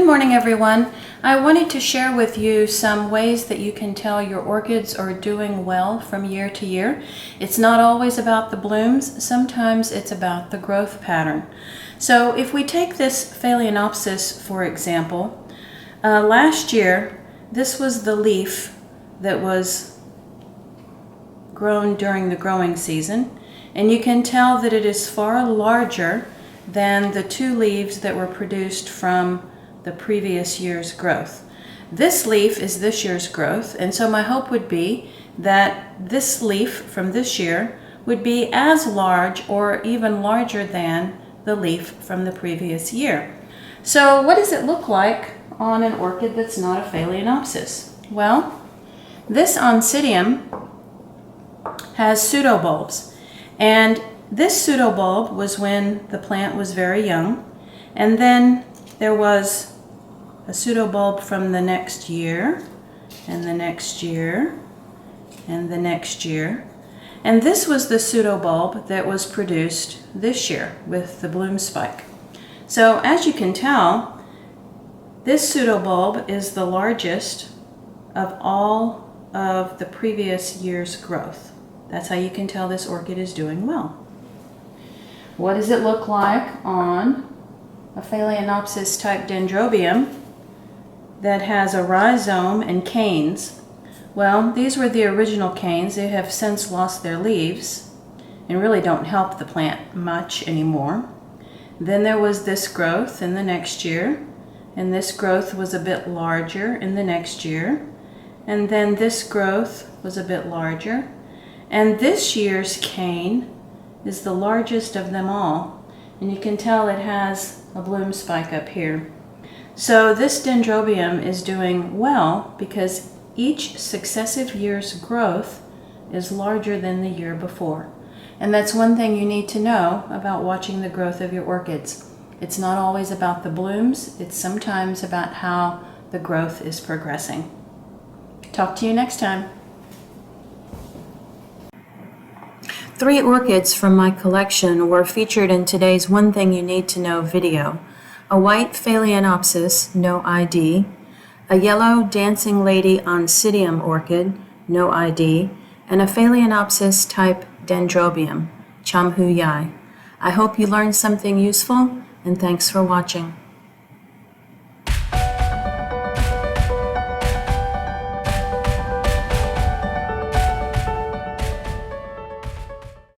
morning, everyone. I wanted to share with you some ways that you can tell your orchids are doing well from year to year. It's not always about the blooms, sometimes it's about the growth pattern. So if we take this Phalaenopsis, for example, last year this was the leaf that was grown during the growing season, and you can tell that it is far larger than the two leaves that were produced from the previous year's growth. This leaf is this year's growth, and so my hope would be that this leaf from this year would be as large or even larger than the leaf from the previous year. So what does it look like on an orchid that's not a Phalaenopsis? Well, this Oncidium has pseudobulbs, and this pseudobulb was when the plant was very young, and then there was a pseudobulb from the next year, and the next year, and the next year. And this was the pseudobulb that was produced this year with the bloom spike. So as you can tell, this pseudobulb is the largest of all of the previous year's growth. That's how you can tell this orchid is doing well. What does it look like on a Phalaenopsis type Dendrobium that has a rhizome and canes? Well, these were the original canes. They have since lost their leaves and really don't help the plant much anymore. Then there was this growth in the next year, and this growth was a bit larger in the next year, and then this growth was a bit larger, and this year's cane is the largest of them all, and you can tell it has a bloom spike up here. So this Dendrobium is doing well because each successive year's growth is larger than the year before. And that's one thing you need to know about watching the growth of your orchids. It's not always about the blooms, it's sometimes about how the growth is progressing. Talk to you next time. 3 orchids from my collection were featured in today's One Thing You Need to Know video. A white Phalaenopsis, no ID, a yellow Dancing Lady Oncidium orchid, no ID, and a Phalaenopsis type Dendrobium, Chamhu Yai. I hope you learned something useful, and thanks for watching.